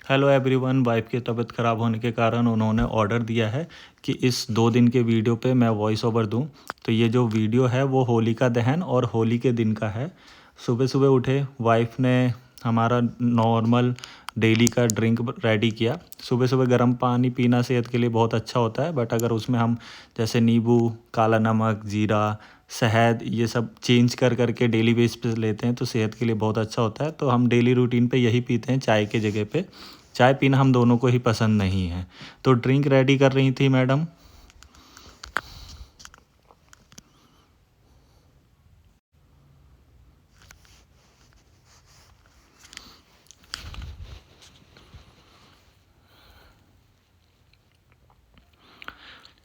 Hello everyone. Wife की तबीयत ख़राब होने के कारण उन्होंने ऑर्डर दिया है कि इस 2 दिन के वीडियो पे मैं वॉइस ओवर दूं। तो ये जो वीडियो है वो होलिका दहन और होली के दिन का है। सुबह सुबह उठे, वाइफ ने हमारा नॉर्मल डेली का ड्रिंक रेडी किया। सुबह सुबह गर्म पानी पीना सेहत के लिए बहुत अच्छा होता है, बट अगर उसमें हम जैसे नींबू, काला नमक, जीरा, शहद ये सब चेंज कर करके डेली बेस पे लेते हैं तो सेहत के लिए बहुत अच्छा होता है। तो हम डेली रूटीन पे यही पीते हैं चाय के जगह पे। चाय पीना हम दोनों को ही पसंद नहीं है। तो ड्रिंक रेडी कर रही थी मैडम।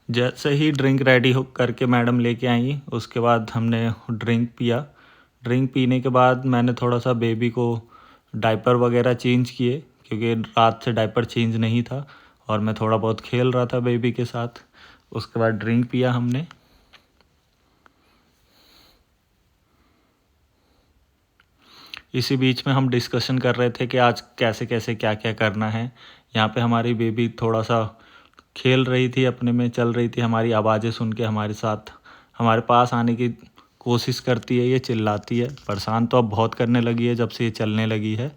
जैसे ही ड्रिंक रेडी हो करके मैडम लेके आई, उसके बाद हमने ड्रिंक पिया। ड्रिंक पीने के बाद मैंने थोड़ा सा बेबी को डायपर वगैरह चेंज किए, क्योंकि रात से डायपर चेंज नहीं था और मैं थोड़ा बहुत खेल रहा था बेबी के साथ। उसके बाद ड्रिंक पिया हमने। इसी बीच में हम डिस्कशन कर रहे थे कि आज कैसे कैसे क्या क्या करना है। यहाँ पे हमारी बेबी थोड़ा सा खेल रही थी, अपने में चल रही थी। हमारी आवाज़ें सुन के हमारे साथ हमारे पास आने की कोशिश करती है, ये चिल्लाती है। परेशान तो अब बहुत करने लगी है जब से ये चलने लगी है।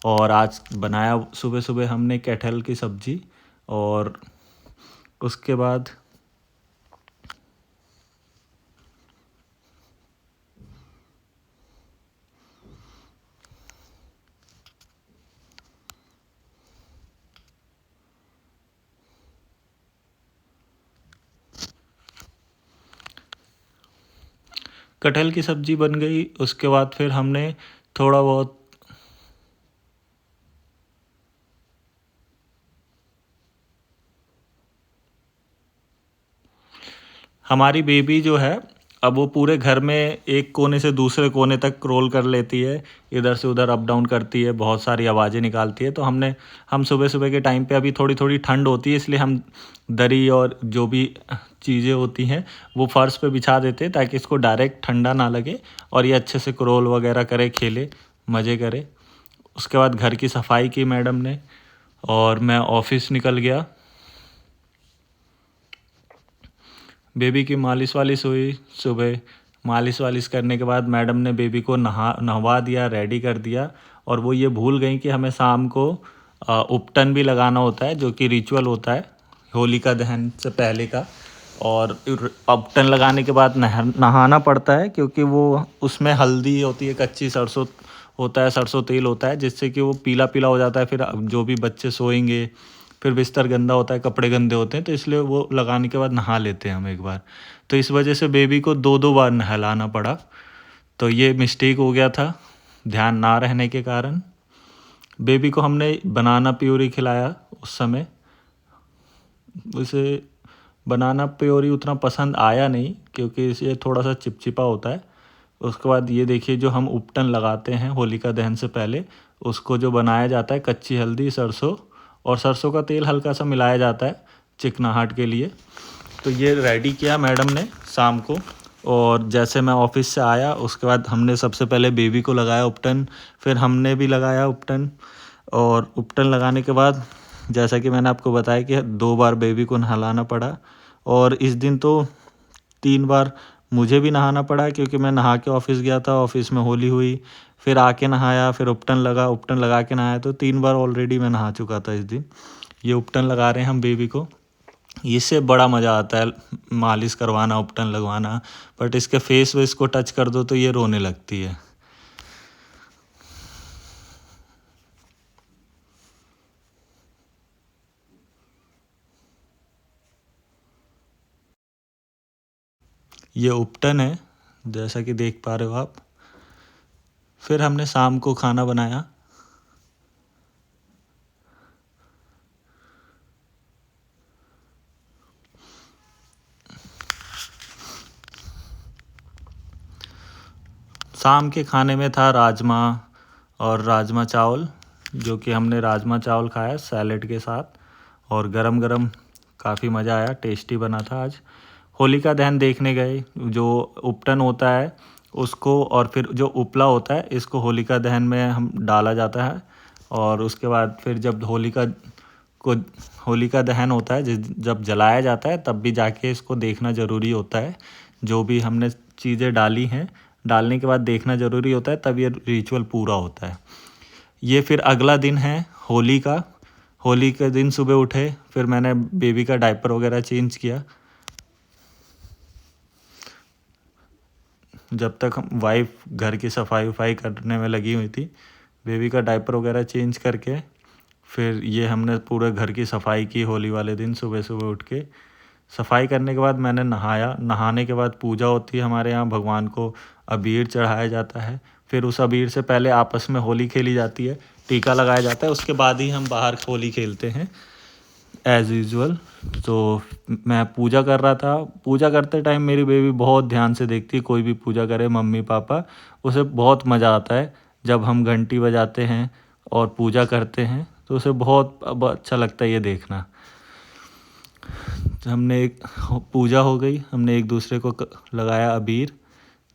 और आज बनाया सुबह सुबह हमने कटहल की सब्ज़ी। और उसके बाद कटहल की सब्ज़ी बन गई। उसके बाद फिर हमने थोड़ा बहुत हमारी बेबी जो है, अब वो पूरे घर में एक कोने से दूसरे कोने तक क्रोल कर लेती है, इधर से उधर अप डाउन करती है, बहुत सारी आवाज़ें निकालती है। तो हम सुबह सुबह के टाइम पे, अभी थोड़ी थोड़ी ठंड होती है, इसलिए हम दरी और जो भी चीज़ें होती हैं वो फर्श पे बिछा देते हैं, ताकि इसको डायरेक्ट ठंडा ना लगे और ये अच्छे से क्रोल वगैरह करे, खेले, मज़े करे। उसके बाद घर की सफाई की मैडम ने और मैं ऑफिस निकल गया। बेबी की मालिश वालिश हुई सुबह। मालिश वालिश करने के बाद मैडम ने बेबी को नहवा दिया, रेडी कर दिया। और वो ये भूल गई कि हमें शाम को उपटन भी लगाना होता है, जो कि रिचुअल होता है होलिका दहन से पहले का। और उपटन लगाने के बाद नहाना पड़ता है, क्योंकि वो उसमें हल्दी होती है, कच्ची सरसों होता है, सरसों तेल होता है, जिससे कि वो पीला पीला हो जाता है। फिर जो भी बच्चे सोएंगे, फिर बिस्तर गंदा होता है, कपड़े गंदे होते हैं, तो इसलिए वो लगाने के बाद नहा लेते हैं हम एक बार। तो इस वजह से बेबी को दो दो बार नहलाना पड़ा। तो ये मिस्टेक हो गया था ध्यान ना रहने के कारण। बेबी को हमने बनाना प्योरी खिलाया उस समय। उसे बनाना प्योरी उतना पसंद आया नहीं, क्योंकि इसे थोड़ा सा चिपचिपा होता है। उसके बाद ये देखिए, जो हम उपटन लगाते हैं होलिका दहन से पहले, उसको जो बनाया जाता है, कच्ची हल्दी, सरसों और सरसों का तेल हल्का सा मिलाया जाता है चिकनाहट के लिए। तो ये रेडी किया मैडम ने शाम को। और जैसे मैं ऑफिस से आया, उसके बाद हमने सबसे पहले बेबी को लगाया उपटन, फिर हमने भी लगाया उपटन। और उपटन लगाने के बाद, जैसा कि मैंने आपको बताया कि 2 बार बेबी को नहलाना पड़ा। और इस दिन तो 3 बार मुझे भी नहाना पड़ा, क्योंकि मैं नहा के ऑफिस गया था। ऑफिस में होली हुई, फिर आके नहाया, फिर उपटन लगा के नहाया। तो 3 बार ऑलरेडी मैं नहा चुका था इस दिन। ये उपटन लगा रहे हैं हम बेबी को। इससे बड़ा मज़ा आता है मालिश करवाना, उपटन लगवाना। बट इसके फेस वेस को टच कर दो तो ये रोने लगती है। ये उपटन है, जैसा कि देख पा रहे हो आप। फिर हमने शाम को खाना बनाया। शाम के खाने में था राजमा और राजमा चावल, जो कि हमने राजमा चावल खाया सैलेड के साथ। और गरम गरम काफ़ी मज़ा आया, टेस्टी बना था आज। होलिका दहन देखने गए। जो उपटन होता है उसको, और फिर जो उपला होता है, इसको होलिका दहन में हम डाला जाता है। और उसके बाद फिर जब होलिका दहन होता है, जब जलाया जाता है तब भी जाके इसको देखना ज़रूरी होता है। जो भी हमने चीज़ें डाली हैं, डालने के बाद देखना ज़रूरी होता है, तब ये रिचुअल पूरा होता है। ये फिर अगला दिन है होली का। होली के दिन सुबह उठे, फिर मैंने बेबी का डायपर वगैरह चेंज किया। जब तक हम वाइफ घर की सफाई वफाई करने में लगी हुई थी, बेबी का डायपर वगैरह चेंज करके फिर ये हमने पूरे घर की सफाई की। होली वाले दिन सुबह सुबह उठ के सफाई करने के बाद मैंने नहाया। नहाने के बाद पूजा होती है हमारे यहाँ, भगवान को अबीर चढ़ाया जाता है। फिर उस अबीर से पहले आपस में होली खेली जाती है, टीका लगाया जाता है, उसके बाद ही हम बाहर होली खेलते हैं एज़ यूजुअल। तो मैं पूजा कर रहा था। पूजा करते टाइम मेरी बेबी बहुत ध्यान से देखती है, कोई भी पूजा करे, मम्मी पापा, उसे बहुत मज़ा आता है जब हम घंटी बजाते हैं और पूजा करते हैं, तो उसे बहुत अच्छा लगता है ये देखना। हमने एक पूजा हो गई, हमने एक दूसरे को लगाया अबीर,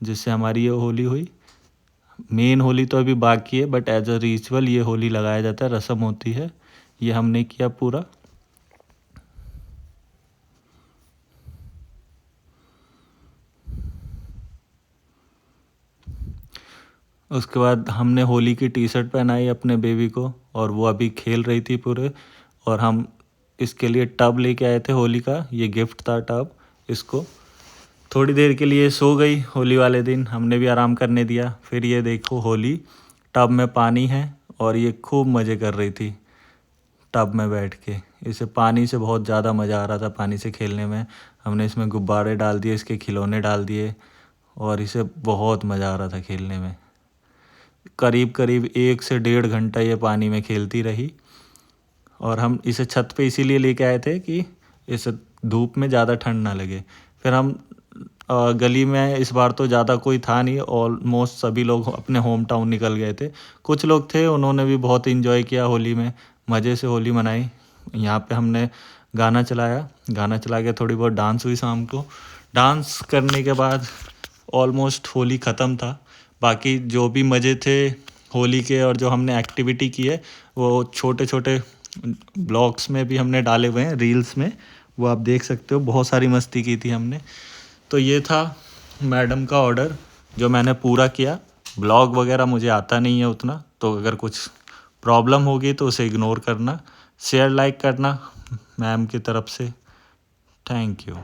जिससे हमारी ये होली हुई। मेन होली तो अभी बाकी है, बट एज अ रिचुअल ये होली लगाया जाता है, रस्म होती है। ये हमने किया पूरा। उसके बाद हमने होली की टी शर्ट पहनाई अपने बेबी को, और वो अभी खेल रही थी पूरे। और हम इसके लिए टब लेके आए थे होली का, ये गिफ्ट था टब इसको। थोड़ी देर के लिए सो गई होली वाले दिन, हमने भी आराम करने दिया। फिर ये देखो होली, टब में पानी है और ये खूब मज़े कर रही थी टब में बैठ के। इसे पानी से बहुत ज़्यादा मज़ा आ रहा था, पानी से खेलने में। हमने इसमें गुब्बारे डाल दिए, इसके खिलौने डाल दिए, और इसे बहुत मज़ा आ रहा था खेलने में। करीब करीब 1 से 1.5 घंटा ये पानी में खेलती रही। और हम इसे छत पे इसीलिए लेके आए थे कि इसे धूप में ज़्यादा ठंड ना लगे। फिर हम गली में, इस बार तो ज़्यादा कोई था नहीं, ऑलमोस्ट सभी लोग अपने होम टाउन निकल गए थे। कुछ लोग थे, उन्होंने भी बहुत इन्जॉय किया होली में, मज़े से होली मनाई। यहाँ पे हमने गाना चलाया, गाना चला के थोड़ी बहुत डांस हुई शाम को। डांस करने के बाद ऑलमोस्ट होली ख़त्म था। बाकी जो भी मज़े थे होली के और जो हमने एक्टिविटी की है, वो छोटे छोटे ब्लॉग्स में भी हमने डाले हुए हैं, रील्स में, वो आप देख सकते हो। बहुत सारी मस्ती की थी हमने। तो ये था मैडम का ऑर्डर जो मैंने पूरा किया। ब्लॉग वगैरह मुझे आता नहीं है उतना, तो अगर कुछ प्रॉब्लम होगी तो उसे इग्नोर करना, शेयर लाइक करना मैम की तरफ से। Thank you.